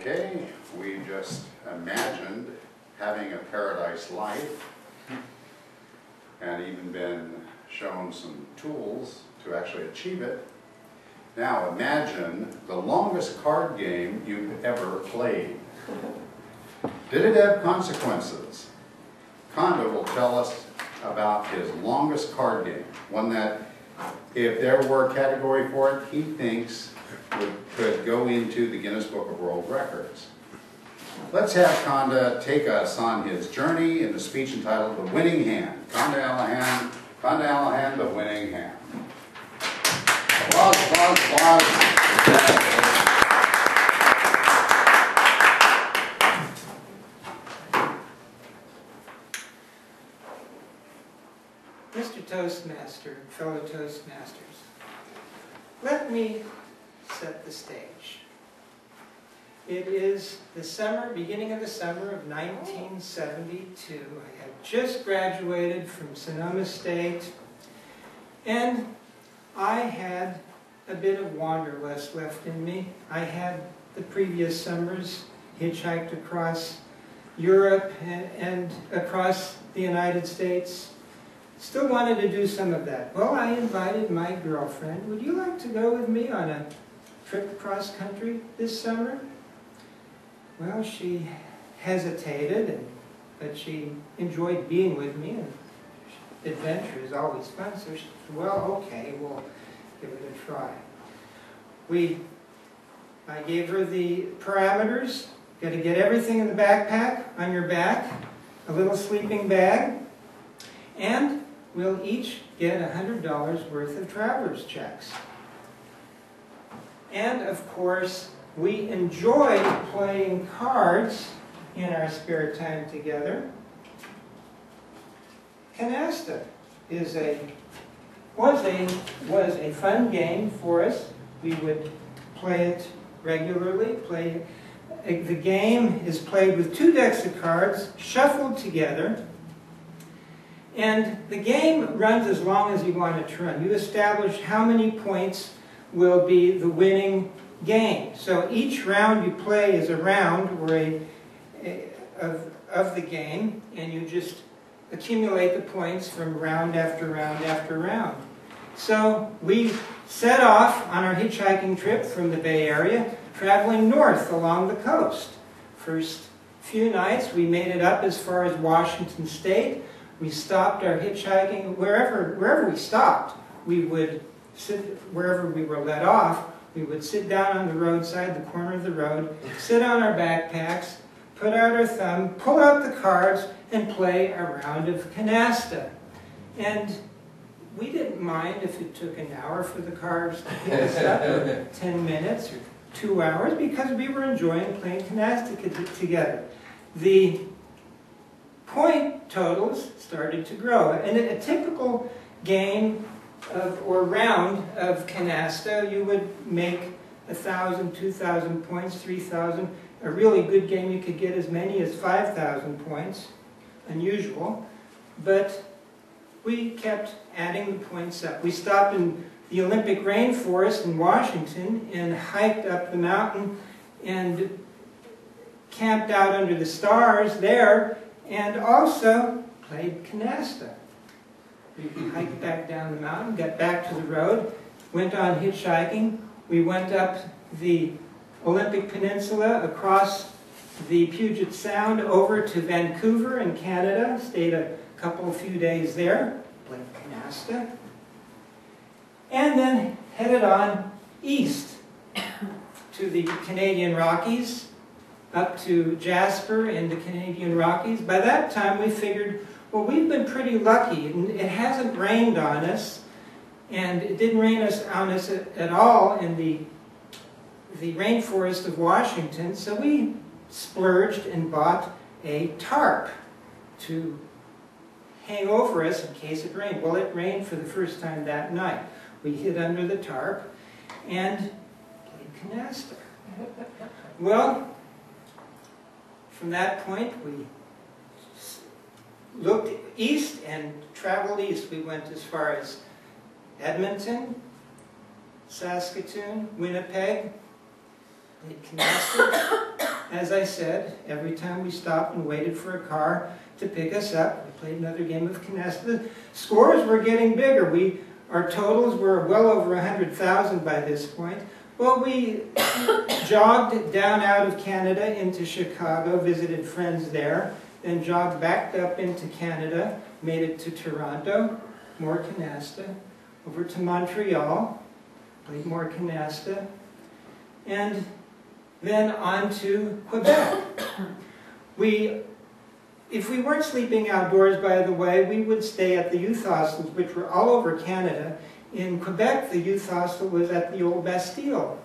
Okay, we just imagined having a paradise life and even been shown some tools to actually achieve it. Now imagine the longest card game you've ever played. Did it have consequences? Kanda will tell us about his longest card game, one that, if there were a category for it, he thinks could go into the Guinness Book of World Records. Let's have Kanda take us on his journey in the speech entitled The Winning Hand. Kanda Allahan, The Winning Hand. Applause, applause, applause. Mr. Toastmaster, fellow Toastmasters, let me set the stage. It is the summer, beginning of the summer of 1972. I had just graduated from Sonoma State, and I had a bit of wanderlust left in me. I had the previous summers hitchhiked across Europe and across the United States. Still wanted to do some of that. Well, I invited my girlfriend. Would you like to go with me on a trip across country this summer? Well, she hesitated, but she enjoyed being with me, and adventure is always fun, so she said, well, okay, we'll give it a try. I gave her the parameters. Got to get everything in the backpack, on your back, a little sleeping bag, and we'll each get $100 worth of traveler's checks. And, of course, we enjoyed playing cards in our spare time together. Canasta was a fun game for us. We would play it regularly. The game is played with 2 decks of cards, shuffled together. And the game runs as long as you want it to run. You establish how many points will be the winning game. So each round you play is a round of the game, and you just accumulate the points from round after round after round. So we set off on our hitchhiking trip from the Bay Area, traveling north along the coast. First few nights we made it up as far as Washington State. We stopped our hitchhiking, wherever we stopped, we would sit, wherever we were let off, we would sit down on the roadside, the corner of the road, sit on our backpacks, put out our thumb, pull out the cards, and play a round of canasta. And we didn't mind if it took an hour for the cards to pick us up, or 10 minutes, or 2 hours, because we were enjoying playing canasta together. The point totals started to grow. And in a typical game or round of canasta, you would make 1,000, 2,000 points, 3,000. A really good game, you could get as many as 5,000 points. Unusual. But we kept adding the points up. We stopped in the Olympic rainforest in Washington and hiked up the mountain and camped out under the stars there, and also played canasta. We hiked back down the mountain, got back to the road, went on hitchhiking. We went up the Olympic Peninsula, across the Puget Sound, over to Vancouver in Canada, stayed a few days there, played canasta, and then headed on east to the Canadian Rockies, up to Jasper in the Canadian Rockies. By that time we figured, well, we've been pretty lucky. It hasn't rained on us, and it didn't rain on us at all in the rainforest of Washington, so we splurged and bought a tarp to hang over us in case it rained. Well, it rained for the first time that night. We hid under the tarp and played canasta. Well, from that point, we looked east and traveled east. We went as far as Edmonton, Saskatoon, Winnipeg, played canasta, as I said, every time we stopped and waited for a car to pick us up, we played another game of canasta. The scores were getting bigger. Our totals were well over 100,000 by this point. Well, we jogged down out of Canada into Chicago, visited friends there, then jogged back up into Canada, made it to Toronto, more canasta, over to Montreal, played more canasta, and then on to Quebec. If we weren't sleeping outdoors, by the way, we would stay at the youth hostels, which were all over Canada. In Quebec, the youth hostel was at the old Bastille.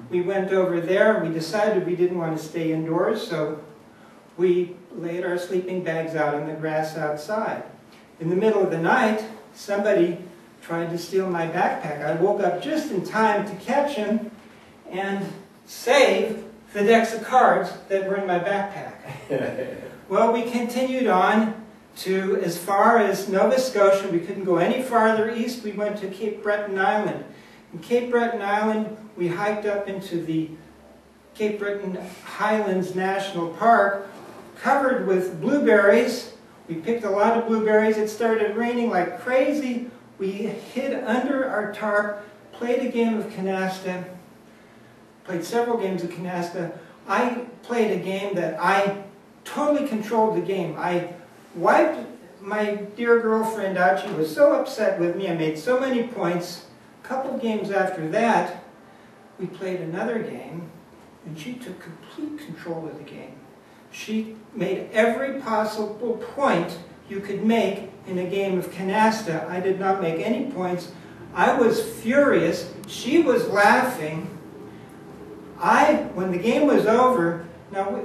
We went over there, we decided we didn't want to stay indoors, so we laid our sleeping bags out on the grass outside. In the middle of the night, somebody tried to steal my backpack. I woke up just in time to catch him and save the decks of cards that were in my backpack. Well, we continued on to as far as Nova Scotia. We couldn't go any farther east. We went to Cape Breton Island. In Cape Breton Island, we hiked up into the Cape Breton Highlands National Park, covered with blueberries. We picked a lot of blueberries. It started raining like crazy. We hid under our tarp, played a game of canasta, played several games of canasta. I played a game that I totally controlled the game. I wiped my dear girlfriend out. She was so upset with me. I made so many points. A couple games after that, we played another game, and she took complete control of the game. She made every possible point you could make in a game of canasta. I did not make any points. I was furious. She was laughing. When the game was over, now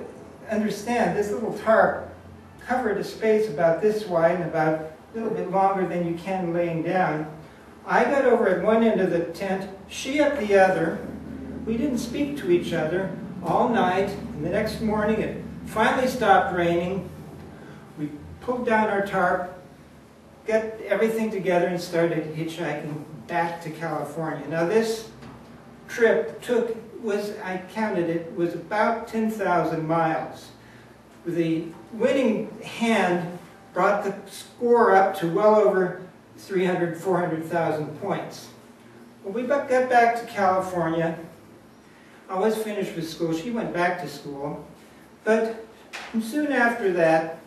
understand, this little tarp covered a space about this wide and about a little bit longer than you can laying down. I got over at one end of the tent, she at the other. We didn't speak to each other all night, and the next morning it finally stopped raining. We pulled down our tarp, got everything together, and started hitchhiking back to California. Now this trip I counted it, was about 10,000 miles. The winning hand brought the score up to well over 300,000, 400,000 points. When we got back to California, I was finished with school. She went back to school. But soon after that,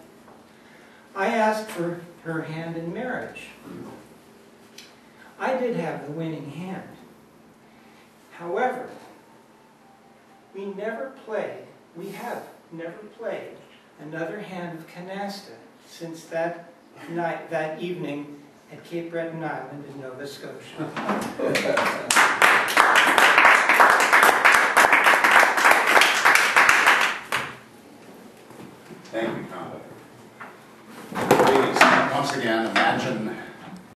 I asked for her hand in marriage. I did have the winning hand. However, we have never played another hand of canasta since that night, that evening at Cape Breton Island in Nova Scotia. Thank you, Kanda. Please, once again, imagine